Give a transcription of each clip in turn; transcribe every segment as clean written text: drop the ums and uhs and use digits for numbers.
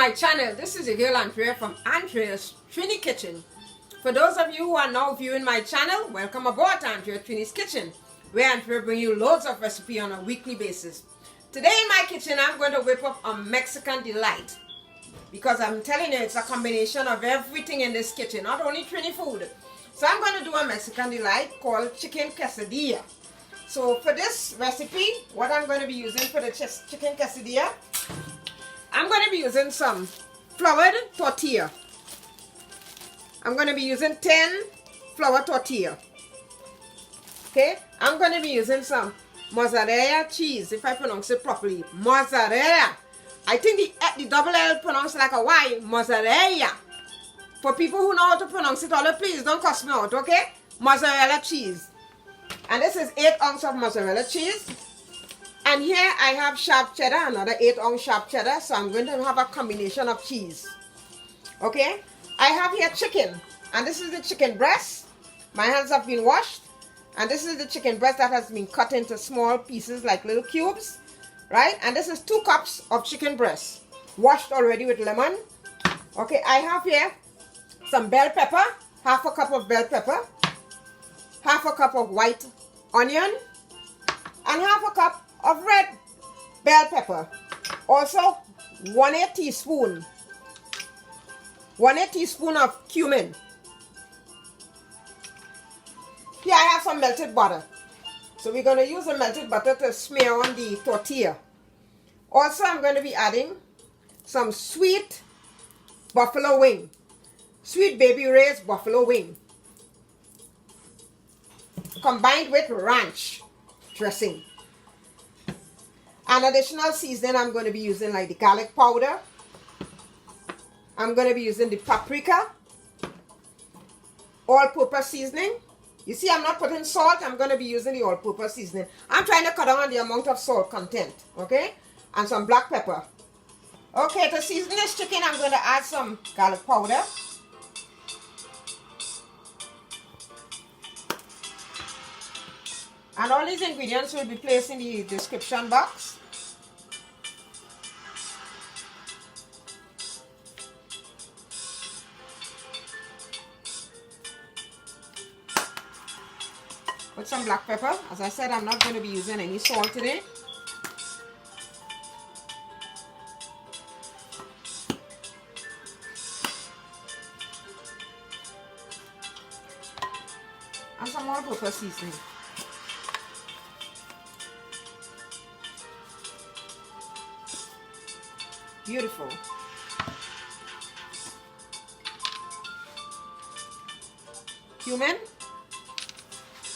my channel. This is your girl Andrea from Andrea's Trini Kitchen. For those of you who are now viewing my channel, welcome aboard Andrea Trini's Kitchen, where Andrea brings you loads of recipes on a weekly basis. Today in my kitchen, I'm going to whip up a Mexican delight, because I'm telling you, it's a combination of everything in this kitchen, not only Trini food. So I'm going to do a Mexican delight called chicken quesadilla. So for this recipe, what I'm going to be using for the chicken quesadilla, I'm going to be using some floured tortilla. I'm going to be using 10 flour tortilla. Okay, I'm going to be using some mozzarella cheese, if I pronounce it properly. Mozzarella. I think the double L pronounced like a Y. Mozzarella. For people who know how to pronounce it, please don't cuss me out, okay? Mozzarella cheese. And this is 8 ounces of mozzarella cheese. And here I have sharp cheddar, another 8 ounce sharp cheddar. So I'm going to have a combination of cheese. Okay? I have here chicken. And this is the chicken breast. My hands have been washed. And this is the chicken breast that has been cut into small pieces like little cubes. Right? And this is 2 cups of chicken breast. Washed already with lemon. Okay, I have here some bell pepper. Half a cup of bell pepper. Half a cup of white onion. And half a cup of red bell pepper. Also 1/8 teaspoon. 1/8 teaspoon of cumin. Here I have some melted butter. So we're going to use the melted butter to smear on the tortilla. Also I'm going to be adding some sweet buffalo wing. Sweet baby raised buffalo wing. Combined with ranch dressing. An additional seasoning I'm going to be using like the garlic powder. I'm going to be using the paprika. All-purpose seasoning. You see, I'm not putting salt. I'm going to be using the all-purpose seasoning. I'm trying to cut down on the amount of salt content. Okay? And some black pepper. Okay, to season this chicken, I'm going to add some garlic powder. And all these ingredients will be placed in the description box. Put some black pepper. As I said, I'm not going to be using any salt today. And some all-purpose seasoning. Beautiful. Cumin.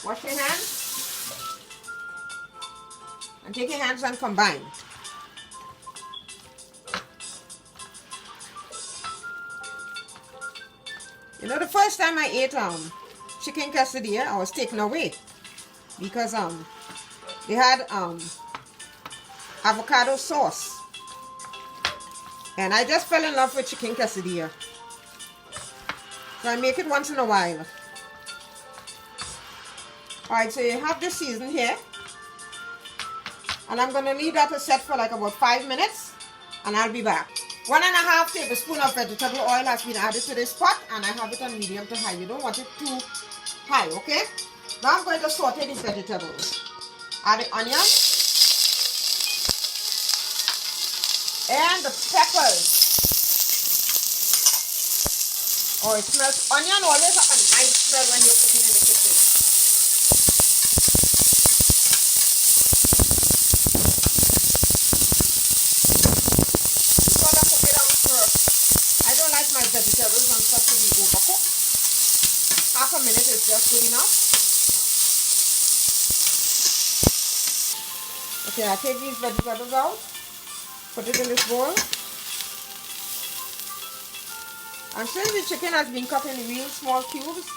Wash your hands. And take your hands and combine. You know, the first time I ate chicken quesadilla, I was taken away. Because they had avocado sauce. And I just fell in love with chicken quesadilla. So I make it once in a while. Alright, so you have this season here. And I'm going to leave that to set for like about 5 minutes. And I'll be back. 1.5 tablespoons of vegetable oil has been added to this pot. And I have it on medium to high. You don't want it too high, okay? Now I'm going to saute these vegetables. Add the onion. And the peppers. Oh, it smells. Onion always have a nice smell when you're cooking in the kitchen. You gotta cook it out first. I don't like my vegetables and stuff to be overcooked. Half a minute is just good enough. Okay, I take these vegetables out. Put it in this bowl. And since the chicken has been cut in real small cubes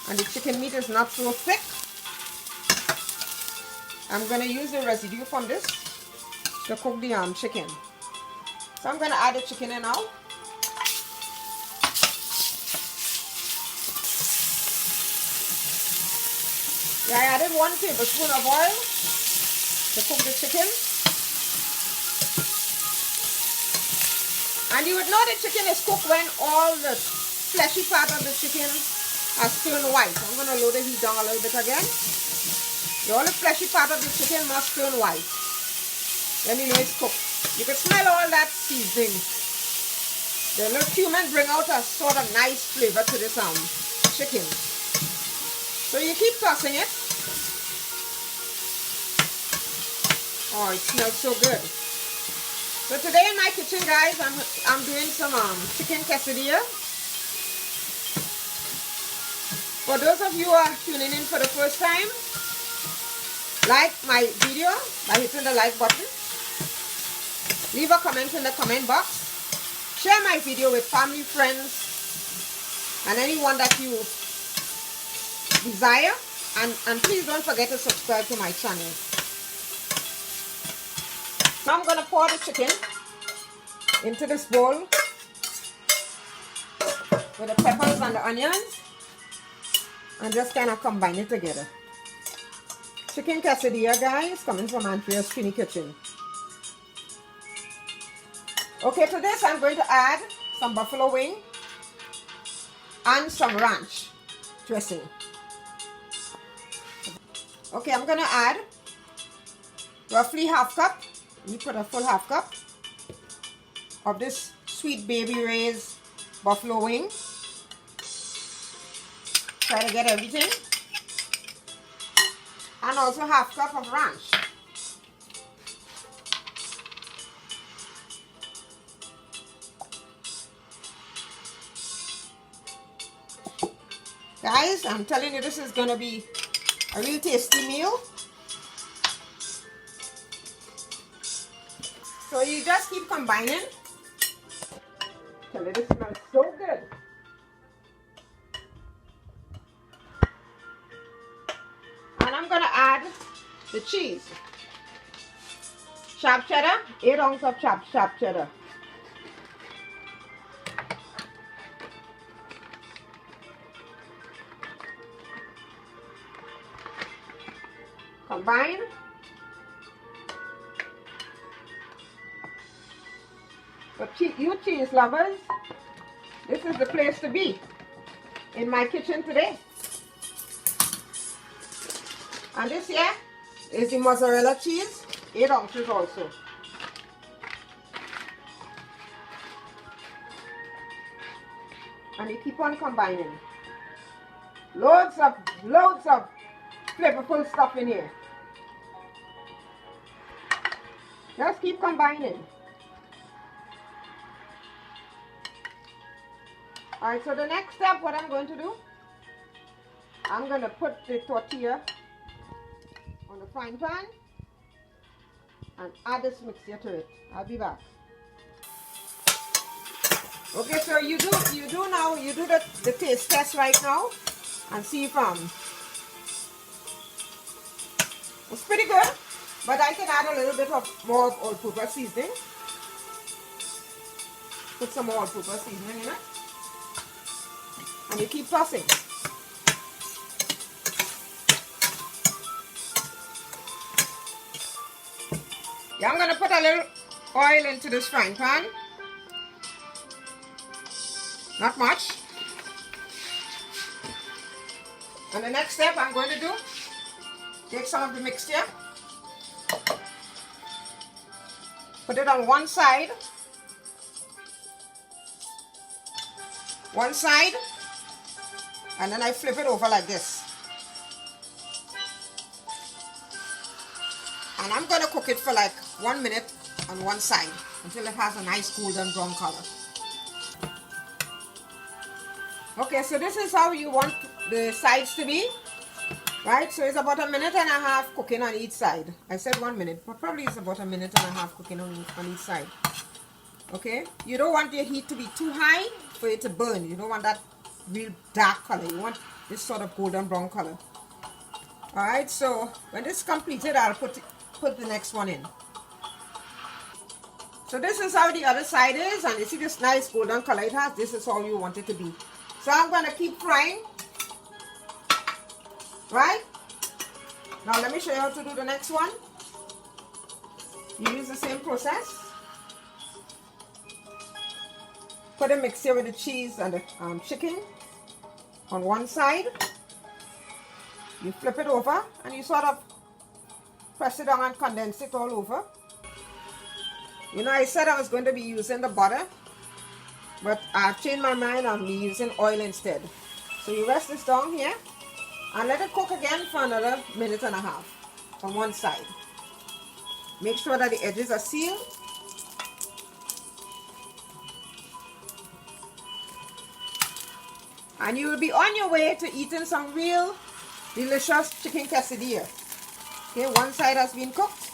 and the chicken meat is not so thick, I'm going to use the residue from this to cook the chicken. So I'm going to add the chicken in now. Yeah, I added 1 tablespoon of oil to cook the chicken. And you would know the chicken is cooked when all the fleshy part of the chicken has turned white. I'm going to lower the heat down a little bit again. All the fleshy part of the chicken must turn white. Then you know it's cooked. You can smell all that seasoning. The little cumin bring out a sort of nice flavor to this chicken. So you keep tossing it. Oh, it smells so good. So today in my kitchen, guys, I'm doing some chicken quesadilla. For those of you who are tuning in for the first time, like my video by hitting the like button. Leave a comment in the comment box. Share my video with family, friends, and anyone that you desire. And please don't forget to subscribe to my channel. Now I'm going to pour the chicken into this bowl with the peppers and the onions and just kind of combine it together. Chicken quesadilla, guys, coming from Andrea's Trini Kitchen. Okay, to this I'm going to add some buffalo wing and some ranch dressing. Okay, I'm going to add roughly half cup. You put a full half cup of this sweet baby raised buffalo wing. Try to get everything. And also half cup of ranch. Guys, I'm telling you, this is going to be a real tasty meal. So you just keep combining till it smells so good. And I'm going to add the cheese. Sharp cheddar, 8 ounces of sharp cheddar. Combine. For you cheese lovers, this is the place to be in my kitchen today. And this here is the mozzarella cheese, 8 ounces also. And you keep on combining. Loads of flavorful stuff in here. Just keep combining. Alright, so the next step, what I'm going to do, I'm going to put the tortilla on the frying pan and add this mixture to it. I'll be back. Okay, so you do the taste test right now and see if it's pretty good, but I can add a little bit more of all-purpose seasoning. Put some more all-purpose seasoning in it. And you keep tossing. Yeah, I'm going to put a little oil into this frying pan. Not much. And the next step I'm going to do, take some of the mixture, put it on one side, and then I flip it over like this. And I'm going to cook it for like 1 minute on one side until it has a nice golden brown color. Okay, so this is how you want the sides to be, right? So it's about 1.5 minutes cooking on each side. I said 1 minute, but probably it's about 1.5 minutes cooking on each side. Okay, you don't want your heat to be too high for it to burn. You don't want that real dark color. You want this sort of golden brown color. All right, so when this is completed, I'll put the next one in. So this is how the other side is, and you see this nice golden color it has. This is all you want it to be. So I'm going to keep frying. Right? Now let me show you how to do the next one. You use the same process. put a mixture with the cheese and the chicken on one side. You flip it over and you sort of press it down and condense it all over. You know, I said I was going to be using the butter, but I've changed my mind. I'll be using oil instead. So you rest this down here and let it cook again for another minute and a half on one side. Make sure that the edges are sealed. And you will be on your way to eating some real delicious chicken quesadilla. Okay, one side has been cooked.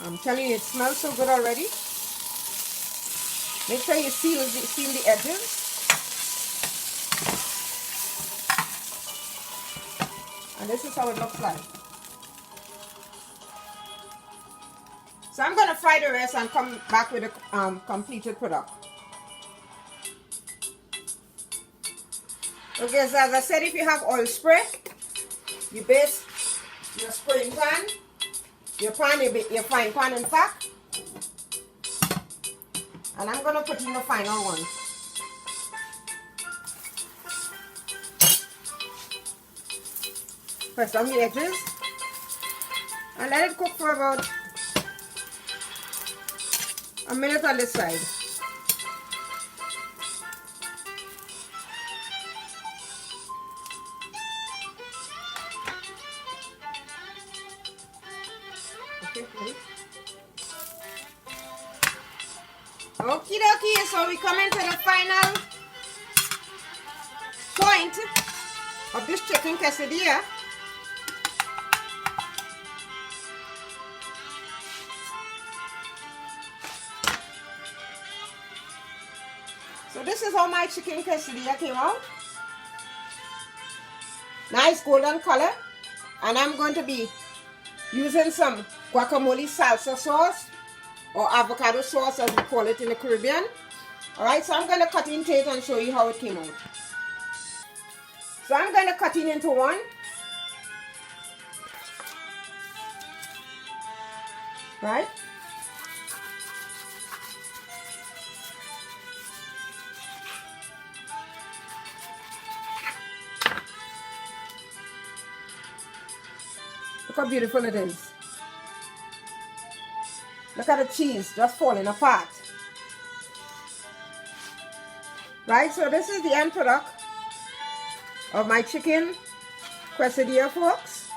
I'm telling you, it smells so good already. Make sure you seal the edges. And this is how it looks like. So I'm going to fry the rest and come back with a completed product. Okay, so as I said, if you have oil spray, you base your spraying pan, your frying pan in fact. And I'm going to put in the final one. Press down the edges and let it cook for about a minute on this side. Okie dokie, so we come into the final point of this chicken quesadilla. So this is how my chicken quesadilla came out. Nice golden color. And I'm going to be using some guacamole salsa sauce, or avocado sauce as we call it in the Caribbean. Alright, so I'm going to cut into it and show you how it came out. So I'm going to cut it into one. Right? Look how beautiful it is. Look at the cheese just falling apart. Right, so this is the end product of my chicken quesadilla, folks.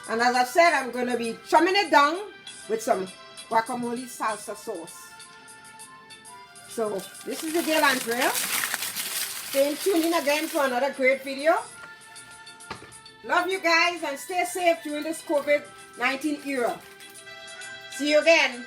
And as I said, I'm going to be chumming it down with some guacamole salsa sauce. So this is the deal, Andrea. Stay tuned in again for another great video. Love you guys and stay safe during this COVID-19 era. See you again.